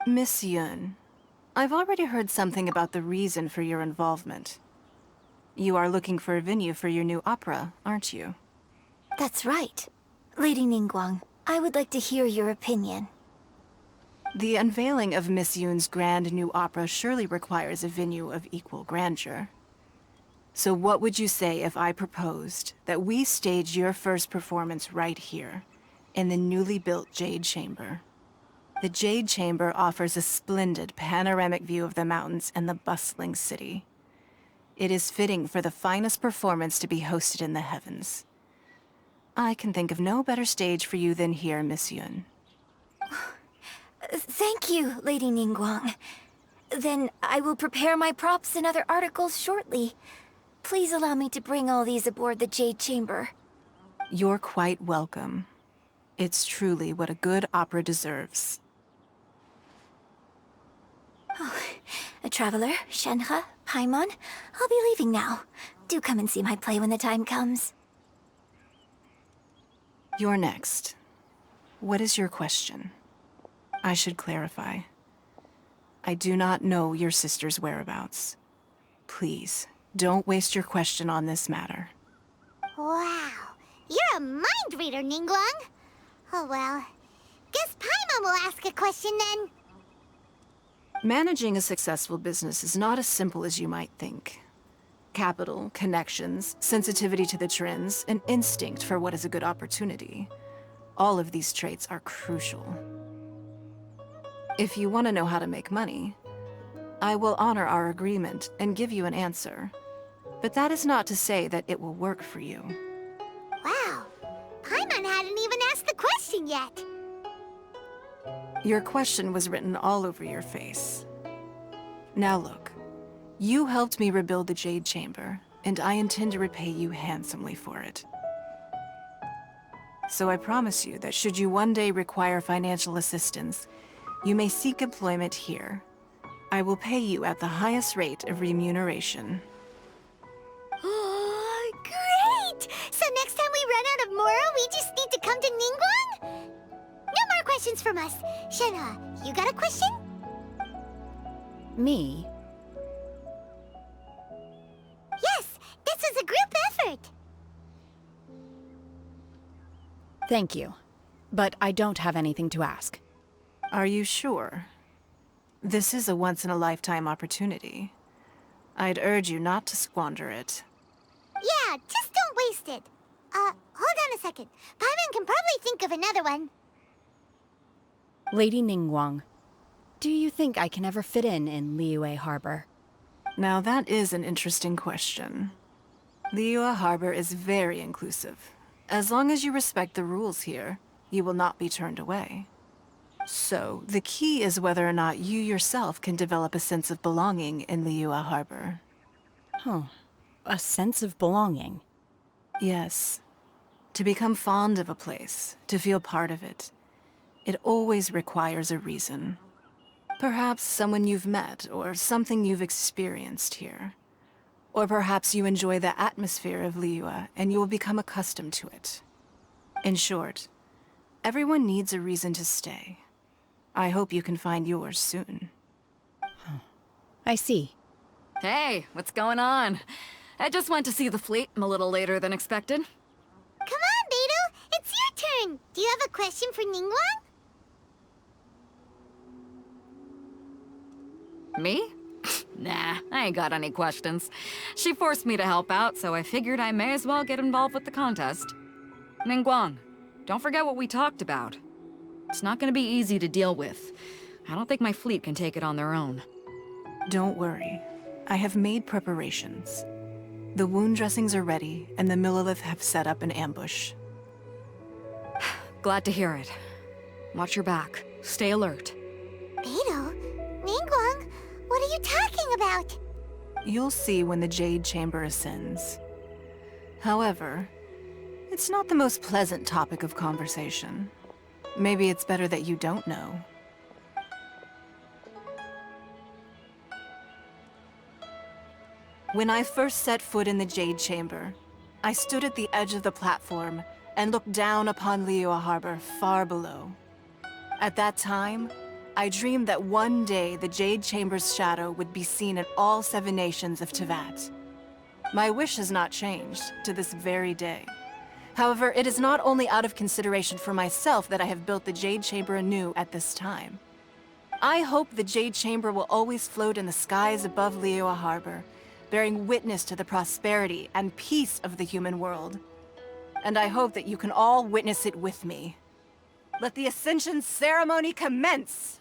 Miss Yun, I've already heard something about the reason for your involvement. You are looking for a venue for your new opera, aren't you? That's right. Lady Ningguang, I would like to hear your opinion. The unveiling of Miss Yun's grand new opera surely requires a venue of equal grandeur. So what would you say if I proposed that we stage your first performance right here, in the newly built Jade Chamber? The Jade Chamber offers a splendid panoramic view of the mountains and the bustling city. It is fitting for the finest performance to be hosted in the heavens. I can think of no better stage for you than here, Miss Yun. Thank you, Lady Ningguang. Then I will prepare my props and other articles shortly. Please allow me to bring all these aboard the Jade Chamber. You're quite welcome. It's truly what a good opera deserves. A traveler, Shenhe, Paimon, I'll be leaving now. Do come and see my play when the time comes. You're next. What is your question? I should clarify. I do not know your sister's whereabouts. Please, don't waste your question on this matter. Wow, you're a mind reader, Ningguang. Oh well, guess Paimon will ask a question then. Managing a successful business is not as simple as you might think. Capital, connections, sensitivity to the trends, and instinct for what is a good opportunity. All of these traits are crucial. If you want to know how to make money, I will honor our agreement and give you an answer. But that is not to say that it will work for you. Wow, Paimon hadn't even asked the question yet. Your question was written all over your face. Now look, you helped me rebuild the Jade Chamber, and I intend to repay you handsomely for it. So I promise you that should you one day require financial assistance, you may seek employment here. I will pay you at the highest rate of remuneration. Oh, great! So next time we run out of Mora, we just need to come to Ningguang? No more questions from us. Shenhe, you got a question? Me? Yes, this is a group effort. Thank you. But I don't have anything to ask. Are you sure? This is a once-in-a-lifetime opportunity. I'd urge you not to squander it. Yeah, just don't waste it. Hold on a second. Paimon can probably think of another one. Lady Ningguang, do you think I can ever fit in Liyue Harbor? Now that is an interesting question. Liyue Harbor is very inclusive. As long as you respect the rules here, you will not be turned away. So, the key is whether or not you yourself can develop a sense of belonging in Liyue Harbor. Huh. A sense of belonging. Yes. To become fond of a place, to feel part of it, it always requires a reason. Perhaps someone you've met, or something you've experienced here. Or perhaps you enjoy the atmosphere of Liyue, and you will become accustomed to it. In short, everyone needs a reason to stay. I hope you can find yours soon. I see. Hey, what's going on? I just went to see the fleet a little later than expected. Come on, Beidou, it's your turn. Do you have a question for Ningguang? Me? Nah, I ain't got any questions. She forced me to help out, so I figured I may as well get involved with the contest. Ningguang, don't forget what we talked about. It's not gonna be easy to deal with. I don't think my fleet can take it on their own. Don't worry. I have made preparations. The wound dressings are ready, and the Millilith have set up an ambush. Glad to hear it. Watch your back. Stay alert. Beidou? Ningguang? What are you talking about? You'll see when the Jade Chamber ascends. However, it's not the most pleasant topic of conversation. Maybe it's better that you don't know. When I first set foot in the Jade Chamber, I stood at the edge of the platform and looked down upon Liyue Harbor far below. At that time, I dreamed that one day the Jade Chamber's shadow would be seen in all 7 nations of Tevat. My wish has not changed to this very day. However, it is not only out of consideration for myself that I have built the Jade Chamber anew at this time. I hope the Jade Chamber will always float in the skies above Liyue Harbor, bearing witness to the prosperity and peace of the human world. And I hope that you can all witness it with me. Let the ascension ceremony commence!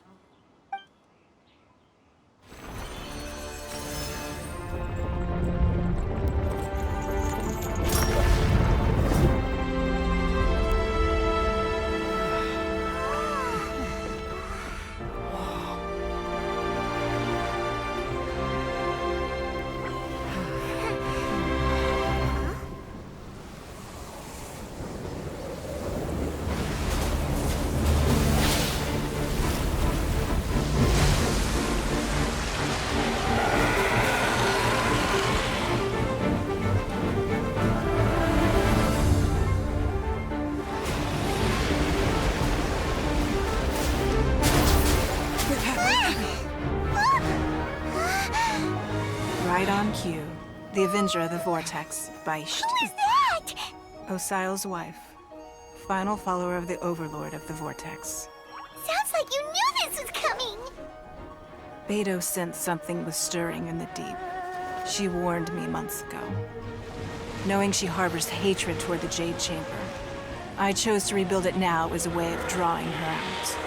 Right on cue. The Avenger of the Vortex, Beisht. Who is that? Osial's wife. Final follower of the Overlord of the Vortex. Sounds like you knew this was coming. Beidou sensed something was stirring in the deep. She warned me months ago. Knowing she harbors hatred toward the Jade Chamber, I chose to rebuild it now as a way of drawing her out.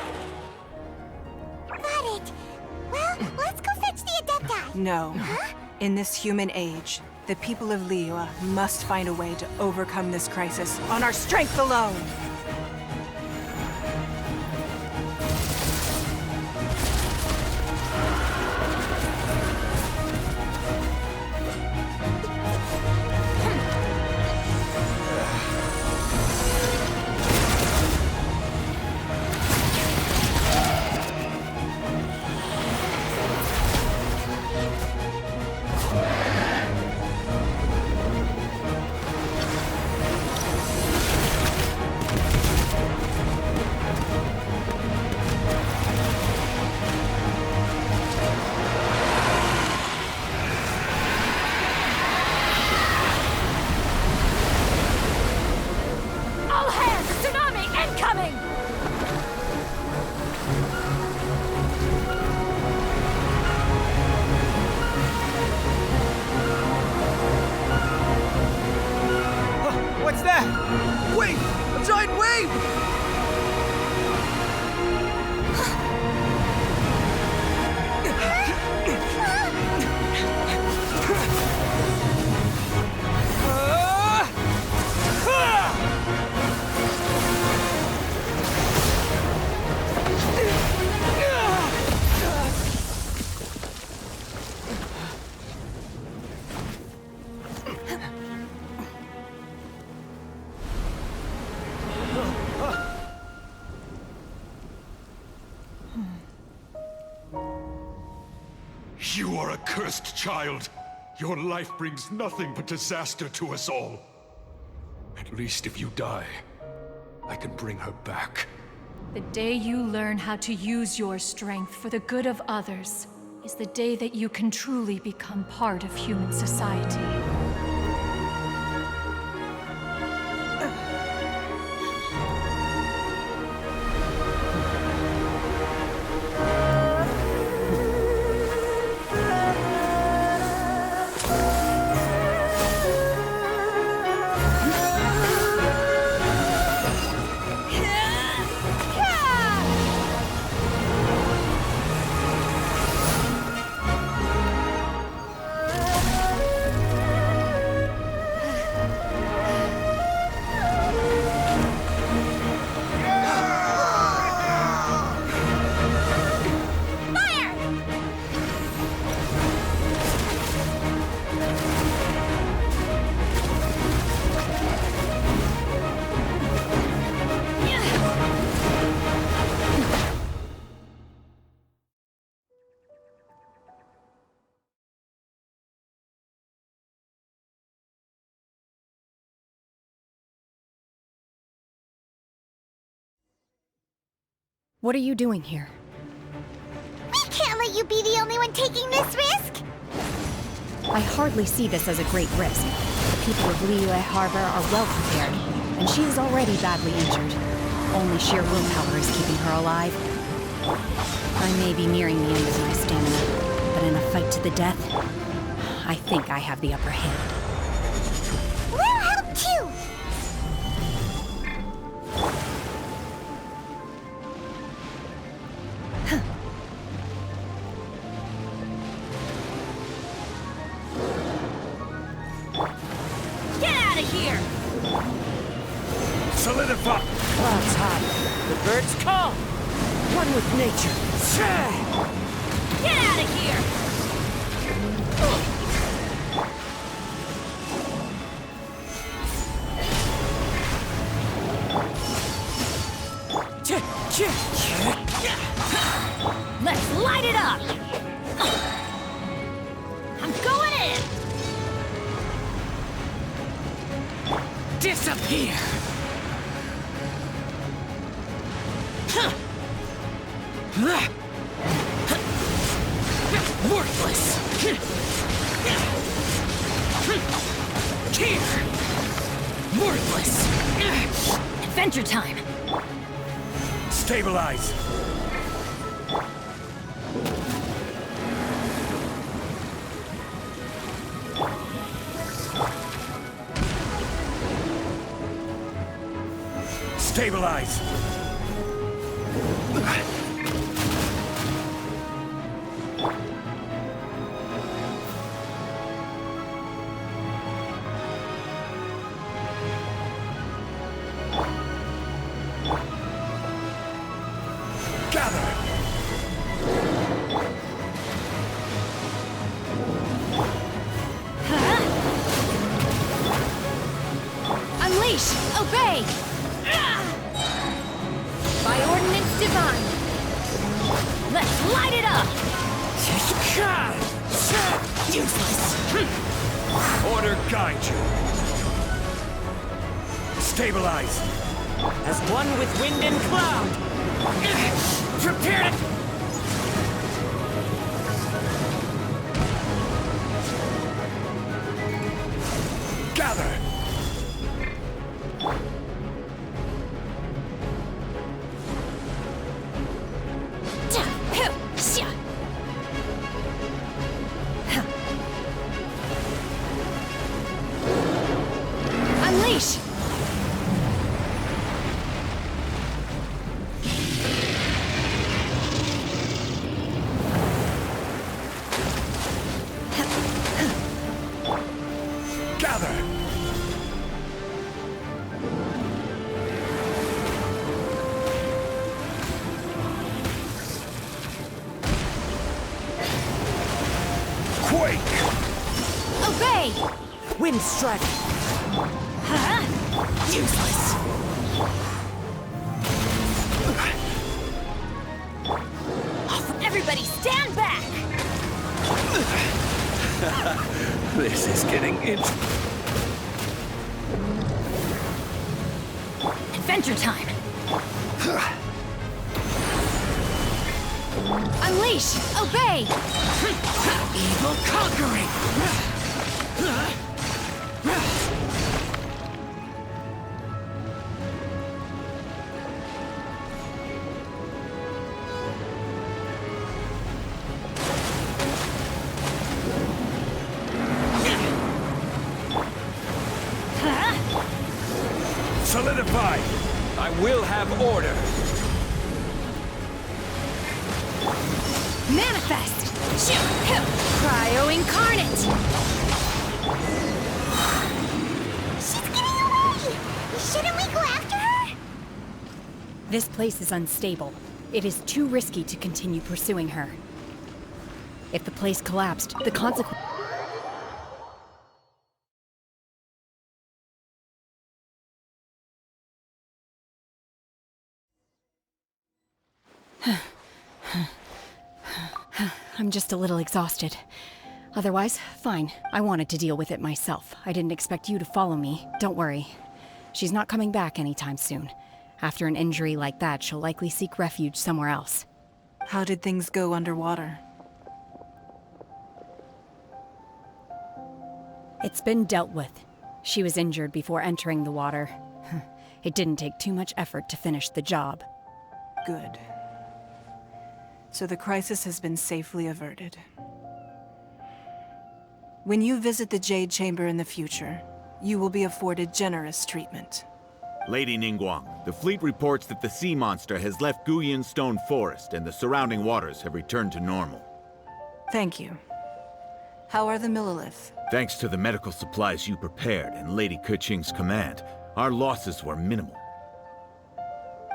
Got it. Well, let's go fetch the Adepti. No. Huh? In this human age, the people of Liyue must find a way to overcome this crisis on our strength alone! All hands! Tsunami incoming! What's that? Wait! A giant wave! You are a cursed child. Your life brings nothing but disaster to us all. At least if you die, I can bring her back. The day you learn how to use your strength for the good of others is the day that you can truly become part of human society. What are you doing here? you be the only one taking this risk? I hardly see this as a great risk. The people of Liyue Harbor are well prepared, and she is already badly injured. Only sheer willpower is keeping her alive. I may be nearing the end of my stamina, but in a fight to the death, I think I have the upper hand. We'll help too! Get out of here! Solidify! Clouds high, the birds call. One with nature. Get out of here! Let's light it up! I'm going in! Disappear! Worthless! Here! Worthless! Adventure time! Stabilize! Stabilize! Gather! Unleash! Obey! By ordinance divine! Let's light it up! Useless! Order guide you! Stabilize! As one with wind and cloud! Prepare to... Gather! Unleash! Gather! Quake! Obey! Wind strike! Huh? Useless! Everybody stand back! This is getting Adventure time! Unleash! Obey! Evil conquering! Solidify! I will have order! Manifest! Cryo incarnate! She's getting away! Shouldn't we go after her? This place is unstable. It is too risky to continue pursuing her. If the place collapsed, the consequence... I'm just a little exhausted. Otherwise, fine. I wanted to deal with it myself. I didn't expect you to follow me. Don't worry. She's not coming back anytime soon. After an injury like that, she'll likely seek refuge somewhere else. How did things go underwater? It's been dealt with. She was injured before entering the water. It didn't take too much effort to finish the job. Good. So the crisis has been safely averted. When you visit the Jade Chamber in the future, you will be afforded generous treatment. Lady Ningguang, the fleet reports that the sea monster has left Guyan Stone Forest and the surrounding waters have returned to normal. Thank you. How are the Millilith? Thanks to the medical supplies you prepared and Lady Keqing's command, our losses were minimal.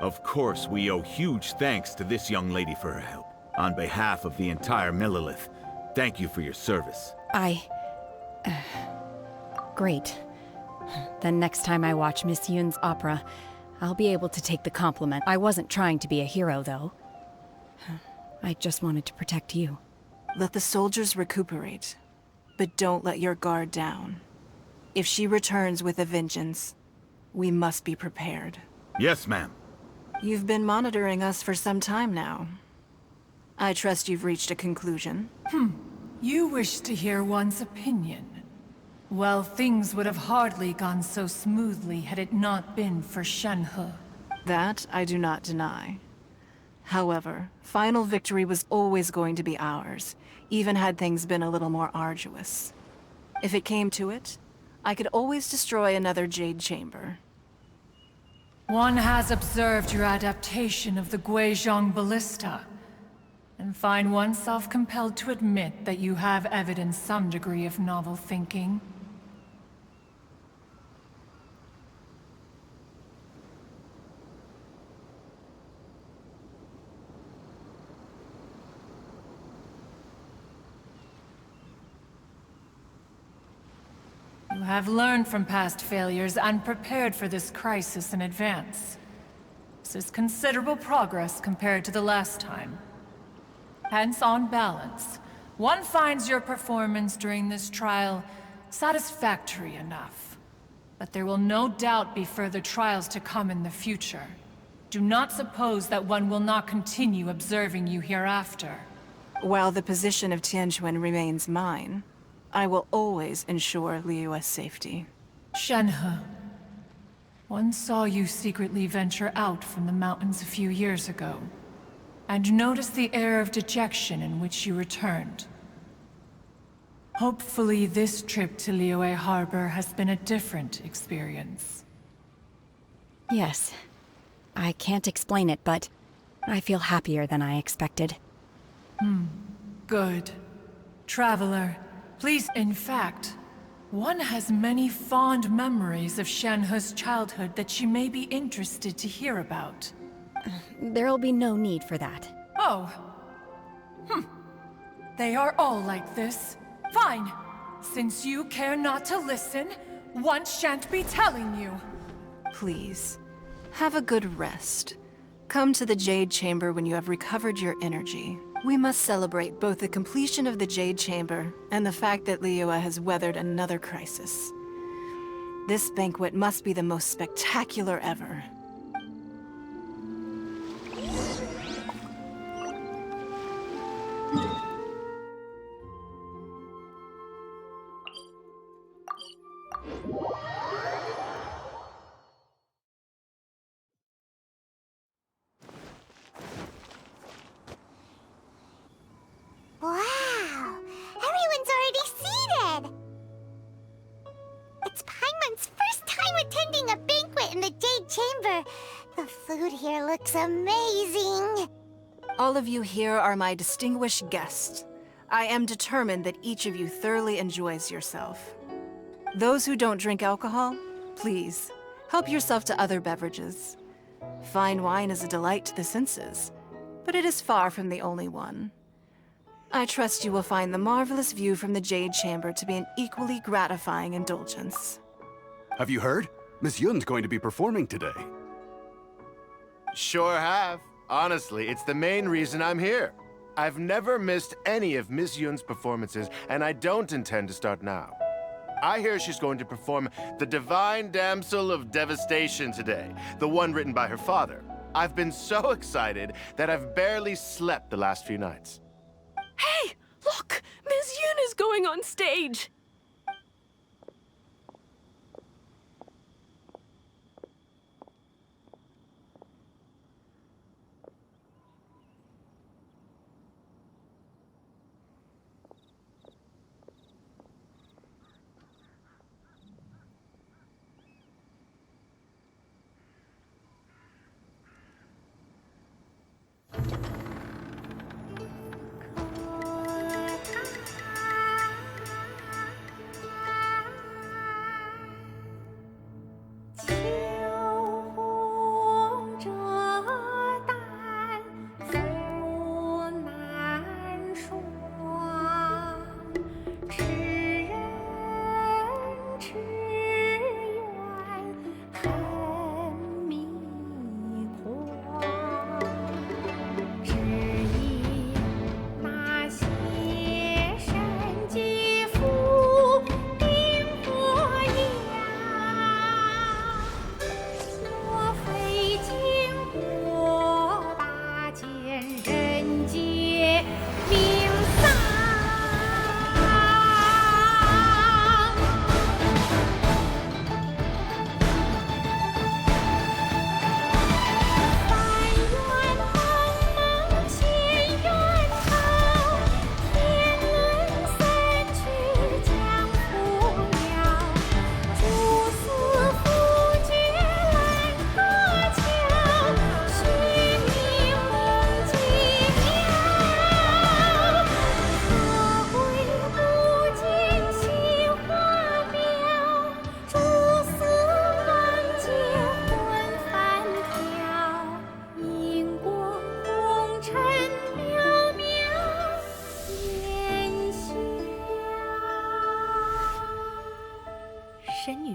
Of course, we owe huge thanks to this young lady for her help. On behalf of the entire Millilith, thank you for your service. Great. Then next time I watch Miss Yun's opera, I'll be able to take the compliment. I wasn't trying to be a hero, though. I just wanted to protect you. Let the soldiers recuperate, but don't let your guard down. If she returns with a vengeance, we must be prepared. Yes, ma'am. You've been monitoring us for some time now. I trust you've reached a conclusion. You wish to hear one's opinion. Well, things would have hardly gone so smoothly had it not been for Shenhe. That I do not deny. However, final victory was always going to be ours, even had things been a little more arduous. If it came to it, I could always destroy another Jade Chamber. One has observed your adaptation of the Guizhong Ballista, and find oneself compelled to admit that you have evidenced some degree of novel thinking. You have learned from past failures and prepared for this crisis in advance. This is considerable progress compared to the last time. Hence, on balance, one finds your performance during this trial satisfactory enough. But there will no doubt be further trials to come in the future. Do not suppose that one will not continue observing you hereafter. While the position of Tianquan remains mine, I will always ensure Liyue's safety. Shenhe, one saw you secretly venture out from the mountains a few years ago, and noticed the air of dejection in which you returned. Hopefully this trip to Liyue Harbor has been a different experience. Yes. I can't explain it, but I feel happier than I expected. Good. Traveler, please, in fact, one has many fond memories of Shenhe's childhood that she may be interested to hear about. There'll be no need for that. Oh. They are all like this. Fine. Since you care not to listen, one shan't be telling you. Please, have a good rest. Come to the Jade Chamber when you have recovered your energy. We must celebrate both the completion of the Jade Chamber and the fact that Liyue has weathered another crisis. This banquet must be the most spectacular ever. Wow! Everyone's already seated! It's Paimon's first time attending a banquet in the Jade Chamber. The food here looks amazing. All of you here are my distinguished guests. I am determined that each of you thoroughly enjoys yourself. Those who don't drink alcohol, please, help yourself to other beverages. Fine wine is a delight to the senses, but it is far from the only one. I trust you will find the marvelous view from the Jade Chamber to be an equally gratifying indulgence. Have you heard? Miss Yun's going to be performing today. Sure have. Honestly, it's the main reason I'm here. I've never missed any of Miss Yun's performances, and I don't intend to start now. I hear she's going to perform The Divine Damsel of Devastation today, the one written by her father. I've been so excited that I've barely slept the last few nights. Hey, look! Miss Yun is going on stage!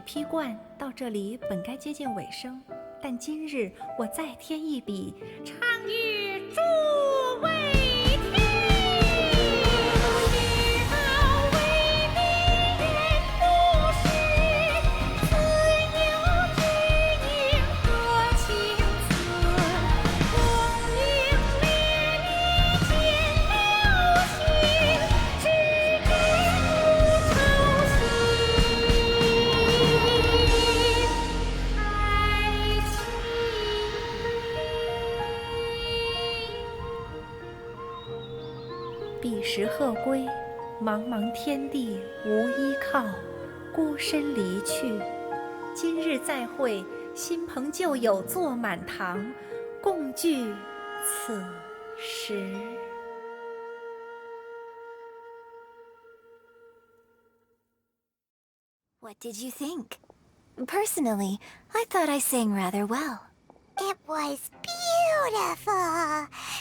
披冠到这里本该接近尾声，但今日我再添一笔，倡议诸位听，你好为民人不是，自有知音多情存，功名烈烈见流星，只知不愁心，爱情。彼时鹤归，茫茫天地无依靠，孤身离去。今日再会，新朋旧友坐满堂，共聚此时。What did you think? Personally, I thought I sang rather well. It was beautiful.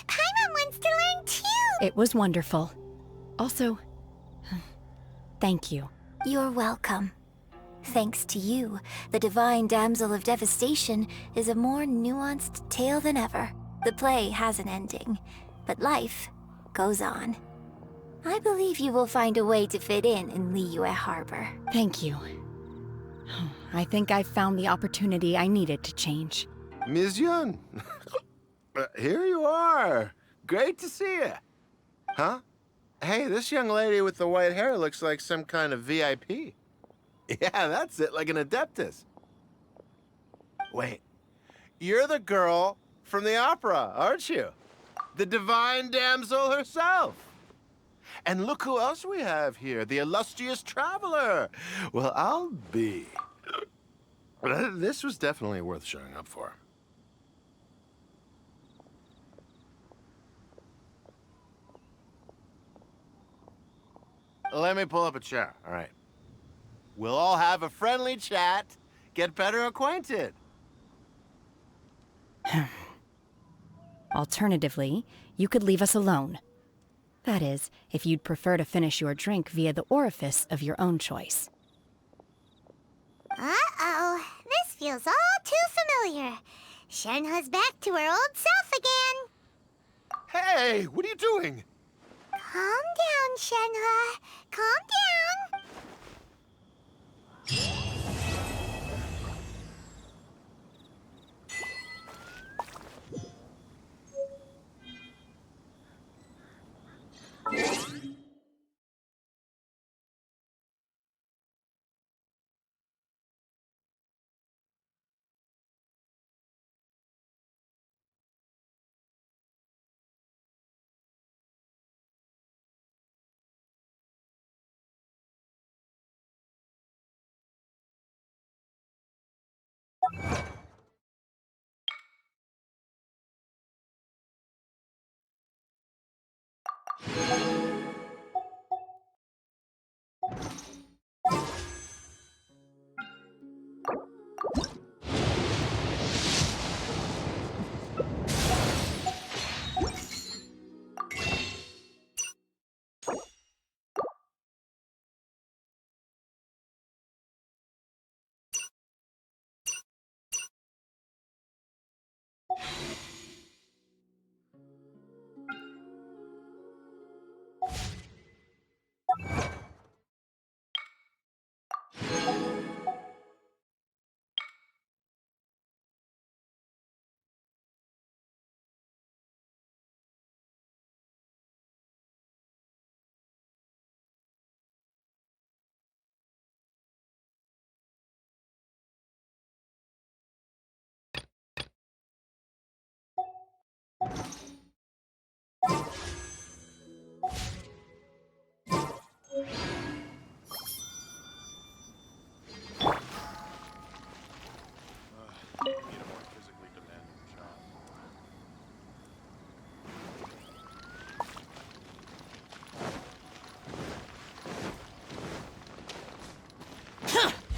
Paimon wants to learn too. It was wonderful. Also, thank you. You're welcome. Thanks to you, the Divine Damsel of Devastation is a more nuanced tale than ever. The play has an ending, but life goes on. I believe you will find a way to fit in Liyue Harbor. Thank you. I think I've found the opportunity I needed to change. Ms. Yun, here you are. Great to see you. Huh? Hey, this young lady with the white hair looks like some kind of VIP. Yeah, that's it, like an adeptus. Wait, you're the girl from the opera, aren't you? The divine damsel herself. And look who else we have here, the illustrious traveler. Well, I'll be. This was definitely worth showing up for. Let me pull up a chair, all right. We'll all have a friendly chat, get better acquainted. Alternatively, you could leave us alone. That is, if you'd prefer to finish your drink via the orifice of your own choice. Uh-oh. This feels all too familiar. Shenhe's back to her old self again. Hey, what are you doing? Calm down, Shenhe. Calm down.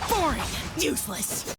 Boring! Useless!